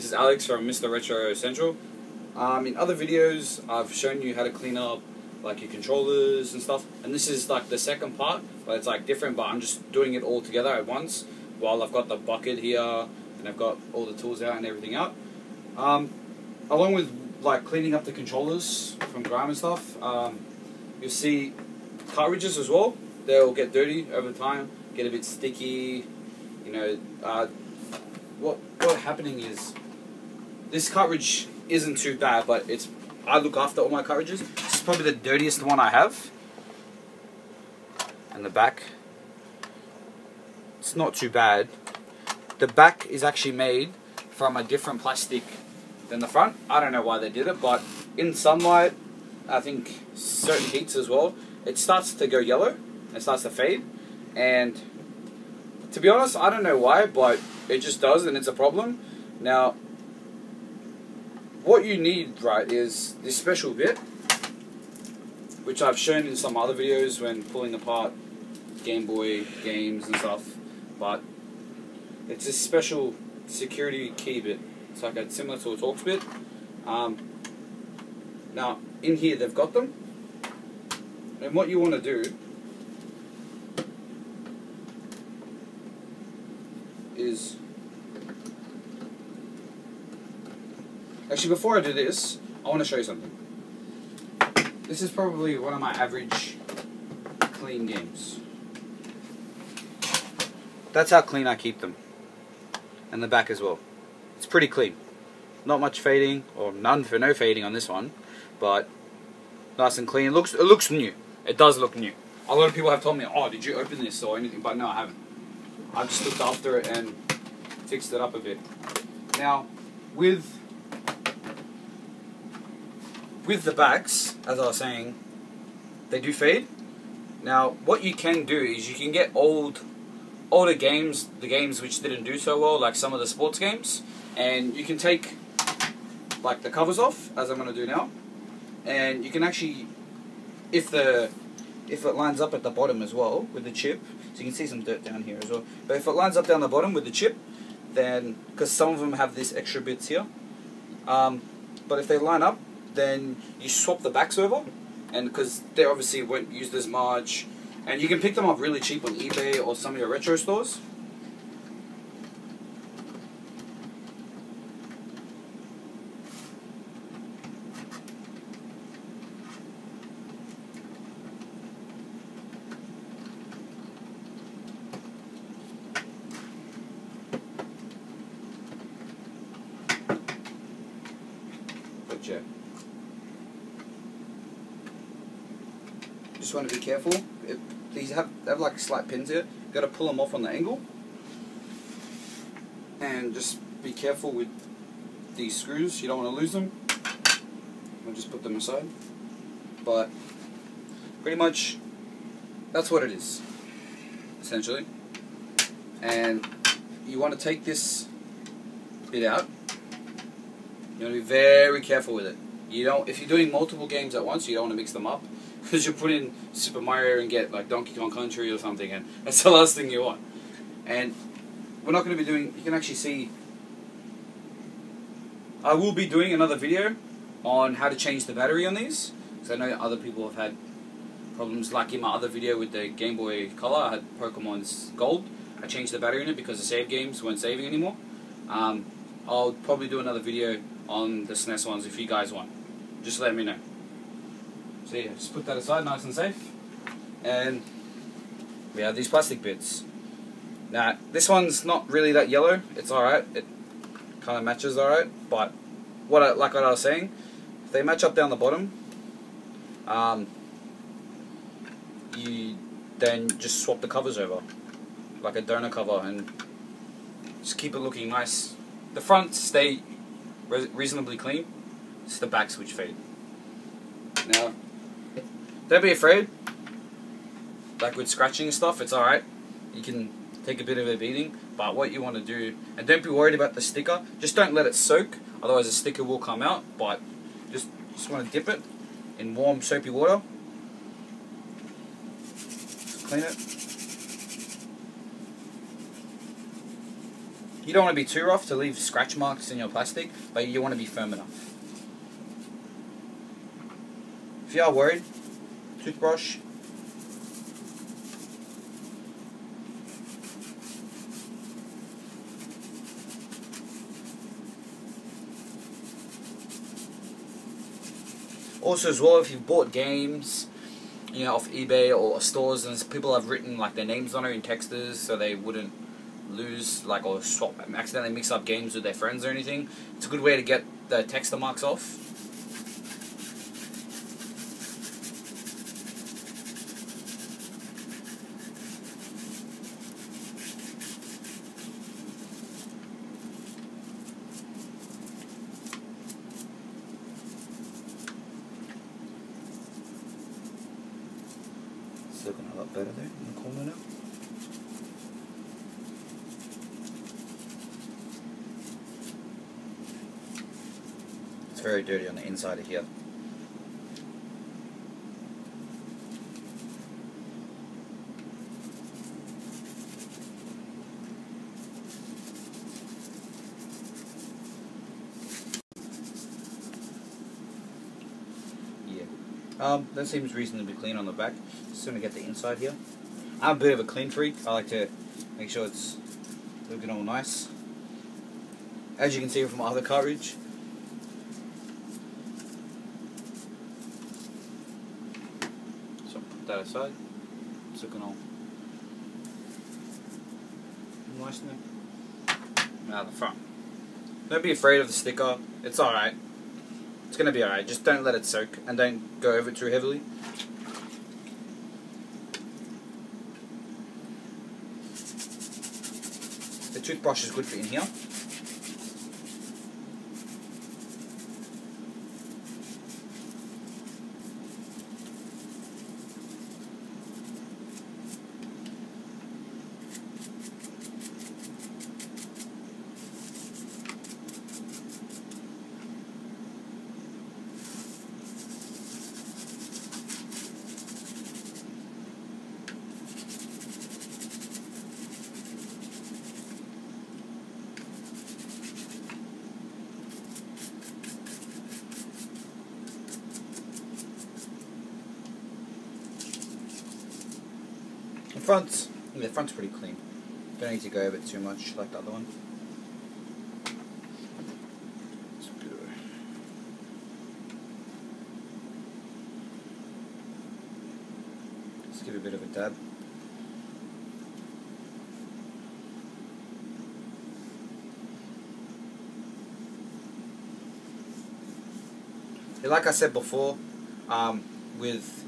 is Alex from Mr. Retro Central. In other videos, I've shown you how to clean up like your controllers and stuff, and this is like the second part, but it's like different, but I'm just doing it all together at once while I've got the bucket here and I've got all the tools out and everything out. Along with like cleaning up the controllers from grime and stuff, you'll see cartridges as well. They'll get dirty over time, get a bit sticky, you know. What's happening is this cartridge isn't too bad, but I look after all my cartridges. This is probably the dirtiest one I have. And the back, it's not too bad. The back is actually made from a different plastic than the front. I don't know why they did it, but in sunlight, I think certain heats as well, it starts to go yellow. It starts to fade, and to be honest, I don't know why, but it just does, and it's a problem. Now, what you need, right, is this special bit, which I've shown in some other videos when pulling apart Game Boy games and stuff, but it's this special security key bit. It's like similar to a Torx bit. Now, in here they've got them, and what you want to do is, actually before I do this, I want to show you something. This is probably one of my average clean games. That's how clean I keep them. And the back as well. It's pretty clean. Not much fading, or no fading on this one, but nice and clean. It looks new. It does look new. A lot of people have told me, oh, did you open this or anything, but no, I haven't. I just looked after it and fixed it up a bit. Now, with the backs, as I was saying, they do fade. Now, what you can do is you can get older games, the games which didn't do so well, like some of the sports games, and you can take like the covers off, as I'm going to do now, and you can actually, if it lines up at the bottom as well with the chip, so you can see some dirt down here as well, but if it lines up down the bottom with the chip, then, because some of them have these extra bits here, but if they line up, then you swap the backs over, and because they obviously weren't used as much, and you can pick them up really cheap on eBay or some of your retro stores. But just want to be careful. These have like slight pins here. You've got to pull them off on the angle, and just be careful with these screws. You don't want to lose them. I'll just put them aside. But pretty much that's what it is, essentially. And you want to take this bit out. You want to be very careful with it. If you're doing multiple games at once, you don't want to mix them up, because you put in Super Mario and get like Donkey Kong Country or something, and that's the last thing you want. And we're not going to be doing, you can actually see, I will be doing another video on how to change the battery on these, because I know other people have had problems, like in my other video with the Game Boy Color, I had Pokemon's Gold. I changed the battery in it because the save games weren't saving anymore. I'll probably do another video on the SNES ones if you guys want. Just let me know. So yeah, just put that aside nice and safe. And we have these plastic bits. Now, this one's not really that yellow. It's alright. It kind of matches alright. But like what I was saying, if they match up down the bottom, you then just swap the covers over, like a donor cover, and just keep it looking nice. The fronts stay reasonably clean. It's the backs which fade. Now, don't be afraid. Like with scratching and stuff, it's alright. You can take a bit of a beating, but what you want to do, and don't be worried about the sticker, just don't let it soak, otherwise the sticker will come out, but just want to dip it in warm soapy water. Just clean it. You don't want to be too rough to leave scratch marks in your plastic, but you want to be firm enough. If you are worried, toothbrush. Also as well, if you've bought games, you know, off eBay or stores, and people have written like their names on it in texters so they wouldn't lose, like, or swap, accidentally mix up games with their friends or anything, it's a good way to get the texter marks off. It's looking a lot better there in the corner now. It's very dirty on the inside of here. That seems reasonably clean on the back. Just gonna get the inside here. I'm a bit of a clean freak. I like to make sure it's looking all nice. As you can see from my other cartridge. So put that aside. It's looking all nice now. Now the front. Don't be afraid of the sticker. It's alright. It's going to be alright, just don't let it soak and don't go over it too heavily. The toothbrush is good for in here. The front's pretty clean. Don't need to go over it too much like the other one. Just give it a bit of a dab. Like I said before, with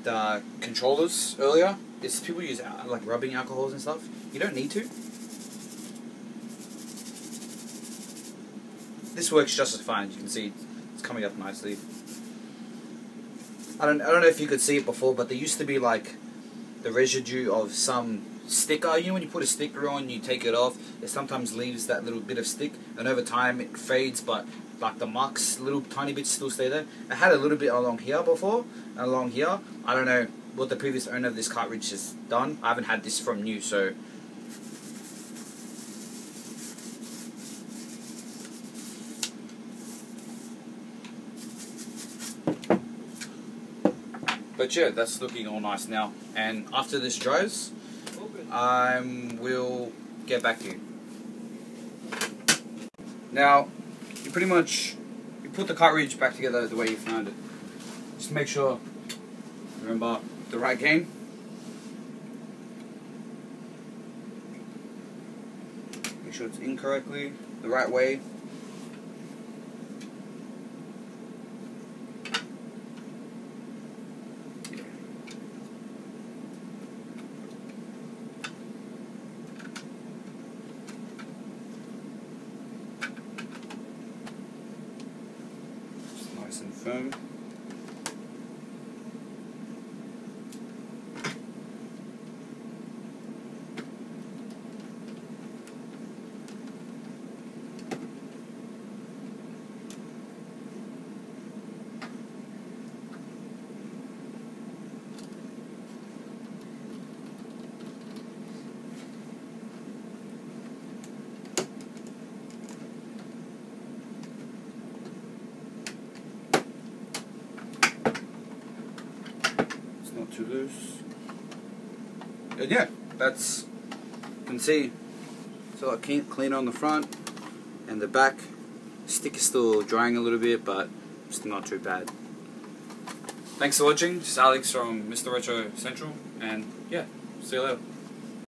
the controllers earlier, is people use like rubbing alcohols and stuff. You don't need to. This works just as fine. As you can see, it's coming up nicely. I don't know if you could see it before, but there used to be like the residue of some sticker. You know, when you put a sticker on, you take it off, it sometimes leaves that little bit of stick, and over time it fades, but like the marks, little tiny bits still stay there. I had a little bit along here before, and along here. I don't know what the previous owner of this cartridge has done. I haven't had this from new, so. But yeah, that's looking all nice now. And after this dries, I will get back to you. Now, you pretty much, you put the cartridge back together the way you found it. Just make sure, remember, the right game. Make sure it's in correctly, the right way. Nice and firm. loose. And yeah, that's, you can see it's a lot cleaner on the front, and the back stick is still drying a little bit, but still not too bad. Thanks for watching. This is Alex from Mr. Retro Central, and yeah, see you later.